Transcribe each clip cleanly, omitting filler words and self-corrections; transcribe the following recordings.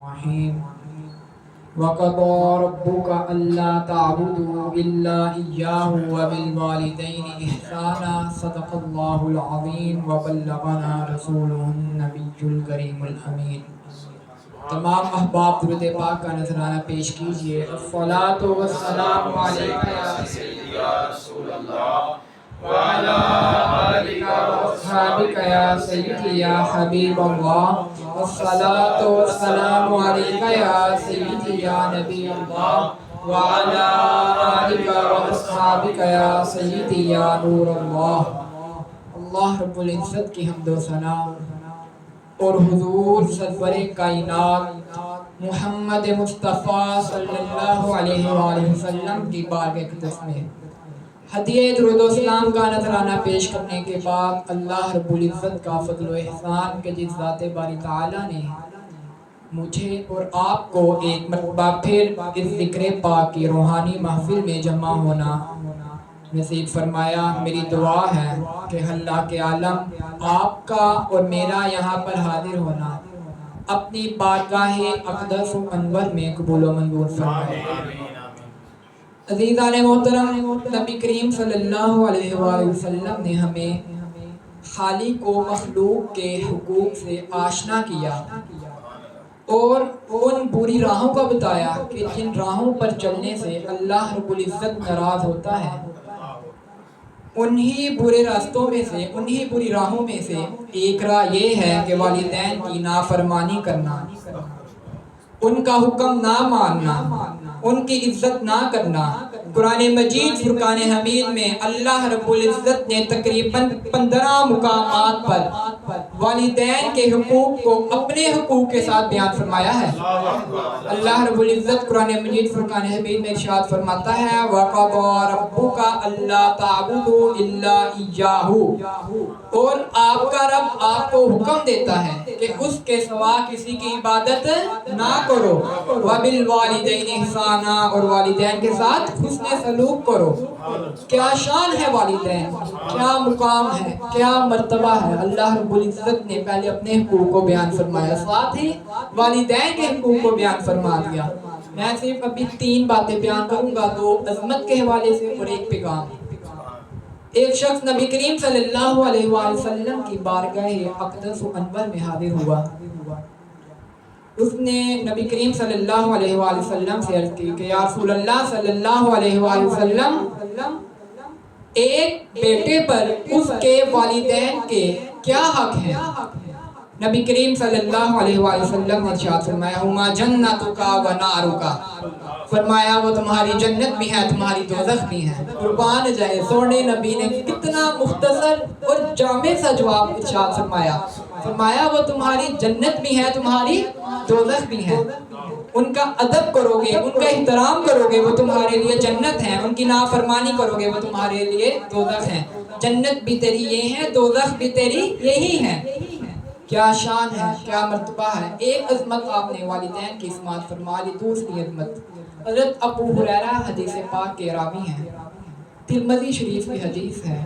الرحيم وقضى ربك ألا تعبدوا إلا إياه وبالوالدين إحسانا صدق الله العظيم وبلغنا رسوله النبي الكريم الأمين. تمام احباب درود پاک کا نذرانہ پیش کیجئے. الصلاۃ والسلام علیک یا سیدی یا رسول اللہ وعلی آلک واصحابک یا سیدی یا حبیب اللہ. الصلاۃ والسلام علیک یا سیدی یا نبی اللہ وعلی آلک واصحابک یا سیدی یا نور اللہ. اللہ رب العزت کی حمد و ثنا اور حضور سرور کائنات محمد مصطفیٰ صلی اللہ علیہ وآلہ وسلم کی بارگاہ اقدس میں ہدیہ درود و سلام کا نذرانہ پیش کرنے کے بعد اللہ رب العزت کا فضل و احسان کہ جس ذات باری تعالیٰ نے مجھے اور آپ کو ایک مرتبہ پھر اس ذکر پاک کی روحانی محفل میں جمع ہونا نصیب فرمایا. میری دعا ہے کہ اللہ کے عالم آپ کا اور میرا یہاں پر حاضر ہونا اپنی بارگاہ اقدس و انور میں قبول و منظور فرمائے. عزیزان محترم، نبی کریم صلی اللہ علیہ وآلہ وسلم نے ہمیں خالق و مخلوق کے حقوق سے آشنا کیا اور ان بری راہوں کا بتایا کہ جن راہوں پر چلنے سے اللہ رب العزت ناراض ہوتا ہے. انہی برے راستوں میں سے، انہی بری راہوں میں سے ایک راہ یہ ہے کہ والدین کی نافرمانی کرنا، ان کا حکم نہ ماننا، ان کی عزت نہ کرنا. قرآن مجید فرقان حمید میں اللہ رب العزت نے تقریباً 15 مقامات پر والدین کے حقوق کو اپنے حقوق کے ساتھ بیان فرمایا ہے. اللہ رب العزت قرآن مجید فرقان حمید میں ارشاد فرماتا ہے وَقَضَىٰ رَبُّكَ أَلَّا تَعْبُدُوا إِلَّا إِيَّاهُ، اور آپ کا رب آپ کو حکم دیتا ہے کہ اس کے سوا کسی کی عبادت نہ کرو. وَبِالْوَالِدَيْنِ إِحْسَانًا، اور والدین کے ساتھ حسن سلوک کرو. کیا شان ہے والدین، کیا مقام ہے، کیا مرتبہ ہے. اللہ رب العزت نے پہلے اپنے حقوق کو بیان فرمایا، ساتھ ہی والدین کے حقوق کو بیان فرما دیا. میں صرف ابھی 3 باتیں بیان کروں گا، 2 عظمت کے حوالے سے اور ایک پیغام. ایک شخص نبی کریم صلی اللہ علیہ وآلہ وسلم کی بارگاہ اقدس و انور میں حاضر ہوا. اس نے نبی کریم صلی اللہ علیہ وآلہ وسلم سے عرض کی کہ یا رسول اللہ صلی اللہ علیہ وآلہ وسلم، ایک بیٹے پر اس کے والدین کے کیا حق ہیں؟ نبی کریم صلی اللہ علیہ وآلہ وسلم نے ارشاد فرمایا ہما جنتک و نارک، فرمایا وہ تمہاری جنت بھی ہے، تمہاری دوزخ بھی ہے. قربان جائے سونے نبی نے کتنا مختصر اور جامع سا جواب ارشاد فرمایا. فرمایا وہ تمہاری جنت بھی ہے، تمہاری دوزخ بھی ہے. ان کا ادب کرو گے، ان کا احترام کرو گے، وہ تمہارے لیے جنت ہیں. ان کی نافرمانی کرو گے، وہ تمہارے لیے دوزخ ہیں. جنت بھی تیری یہ ہے، دوزخ بھی تیری یہی ہے. کیا شان ہے، کیا مرتبہ ہے. ایک عظمت آپ نے والدین کی سماعت فرما لی. دوسری عظمت حضرت ابو ہریرہ حدیث پاک کے راوی ہیں، ترمذی شریف کی حدیث ہے.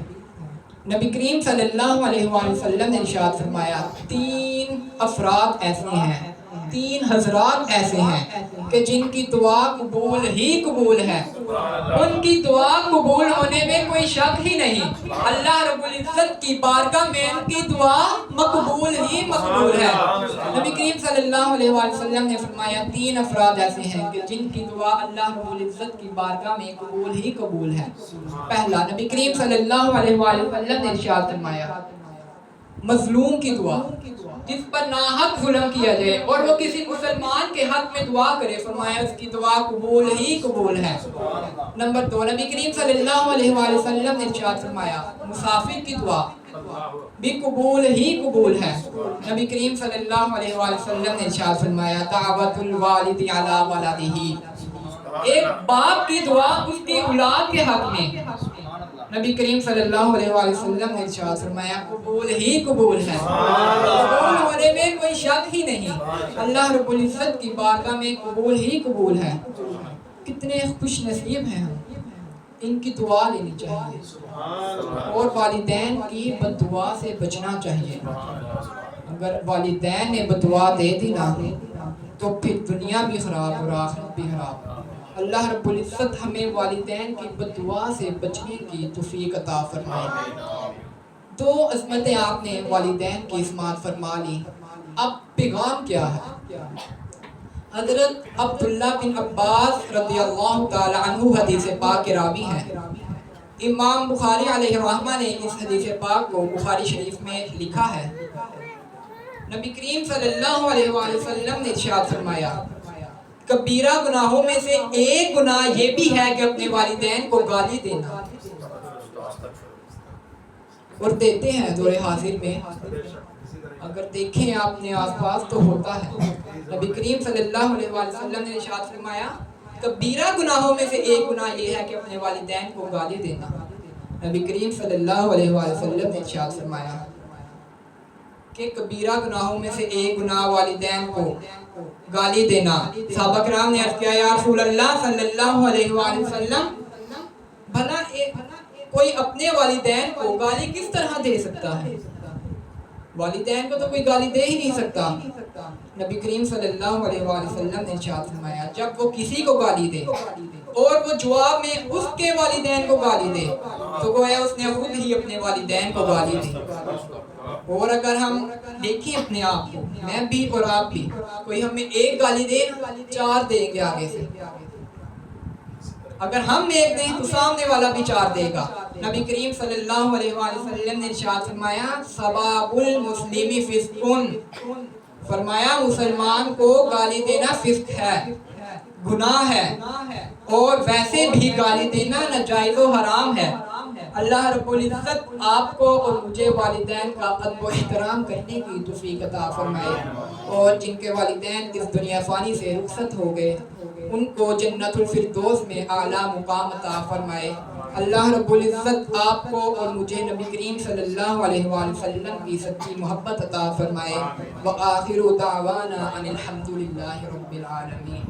نبی کریم صلی اللہ علیہ وآلہ وسلم نے ارشاد فرمایا 3 افراد ایسے ہیں، 3 حضرات ایسے ہیں کہ جن کی دعا قبول ہی قبول ہے. ان کی دعا قبول ہونے میں کوئی شک ہی نہیں. اللہ رب العزت کی بارگاہ میں ان کی دعا مقبول ہی مقبول ہے. نبی کریم صلی اللہ علیہ وآلہ وسلم نے فرمایا 3 افراد ایسے ہیں کہ جن کی دعا اللہ رب العزت کی بارگاہ میں قبول ہی قبول ہے. پہلا، نبی کریم صلی اللہ علیہ وآلہ وسلم نے ارشاد فرمایا مظلوم کی دعا، جس پر ناحق ظلم کیا جائے اور وہ کسی مسلمان کے حق میں دعا کرے، فرمایا اس کی دعا قبول ہی قبول ہے. نمبر 2، نبی کریم صلی اللہ علیہ وآلہ وسلم نے ارشاد فرمایا مسافر کی دعا بھی قبول ہی قبول ہے. نبی کریم صلی اللہ علیہ وآلہ وسلم نے ارشاد فرمایا دعوت الوالد علی ولدہ، ایک باپ کی دعا اس کی اولاد کے حق میں، نبی کریم صلی اللہ علیہ وآلہ وسلم نے ارشاد فرمایا قبول ہی قبول ہے. قبول ہونے میں کوئی شک ہی نہیں. اللہ رب العزت کی بارگاہ میں قبول ہی قبول ہے. کتنے خوش نصیب ہیں ہم. ان کی دعا لینی چاہیے اور والدین کی بد دعا سے بچنا چاہیے. اگر والدین نے بد دعا دے دی نا تو پھر دنیا بھی خراب اور آخرت بھی خراب۔ اللہ رب العزت ہمیں والدین کی بد دعا سے بچنے کی توفیق عطا فرمائے۔ دو عظمتیں آپ نے والدین کی سماعت فرما لی، اب پیغام کیا ہے؟ حضرت عبداللہ بن عباس رضی اللہ تعالی عنہ حدیث پاک کے راوی ہیں۔ امام بخاری علیہ الرحمہ نے اس حدیث پاک کو بخاری شریف میں لکھا ہے۔ نبی کریم صلی اللہ علیہ وآلہ وسلم نے ارشاد فرمایا، کبیرہ گناہوں میں سے ایک گناہ یہ بھی ہے کہ اپنے والدین کو گالی دینا، اور دیتے ہیں دور حاضر میں، اگر دیکھیں آپ نے آس پاس تو ہوتا ہے۔ نبی کریم صلی اللہ علیہ وآلہ وسلم نے ارشاد فرمایا، کبیرہ گناہوں میں سے ایک گناہ یہ ہے کہ اپنے والدین کو گالی دینا۔ نبی کریم صلی اللہ علیہ وآلہ وسلم نے ارشاد فرمایا کہ کبیرہ گناہوں میں سے ایک گناہ والدین کو گالی دینا۔ صحابہ کرام نے عرض کیا، یا رسول اللہ صلی اللہ علیہ وآلہ وسلم، بھلا کوئی اپنے والدین کو گالی کس طرح دے سکتا ہے؟ والدین کو تو کوئی گالی دے ہی نہیں سکتا۔ نبی کریم صلی اللہ علیہ وآلہ وسلم نے ارشاد فرمایا، جب وہ کسی کو گالی دے اور وہ جواب میں اس کے والدین کو گالی دے تو گویا اس نے خود ہی اپنے والدین کو گالی دی۔ اور اگر ہم دیکھیں اپنے آپ کو، میں بھی اور آپ بھی، کوئی ہمیں ایک گالی دے چار دیں گے آگے سے، اگر ہم ایک دیں تو سامنے والا بھی چار دے گا۔ نبی کریم صلی اللہ علیہ وآلہ وسلم نے ارشاد فرمایا، سباب المسلم فسق، فرمایا مسلمان کو گالی دینا فسق ہے، گناہ ہے، اور ویسے بھی گالی دینا ناجائز و حرام ہے۔ اللہ رب العزت آپ کو اور مجھے والدین کا ادب و احترام کرنے کی توفیق عطا فرمائے، اور جن کے والدین اس دنیا فانی سے رخصت ہو گئے ان کو جنت الفردوس میں اعلیٰ مقام عطا فرمائے۔ اللہ رب العزت آپ کو اور مجھے نبی کریم صلی اللہ علیہ وآلہ وسلم کی سچی محبت عطا فرمائے۔ وآخر دعوانا ان الحمد للہ رب العالمین۔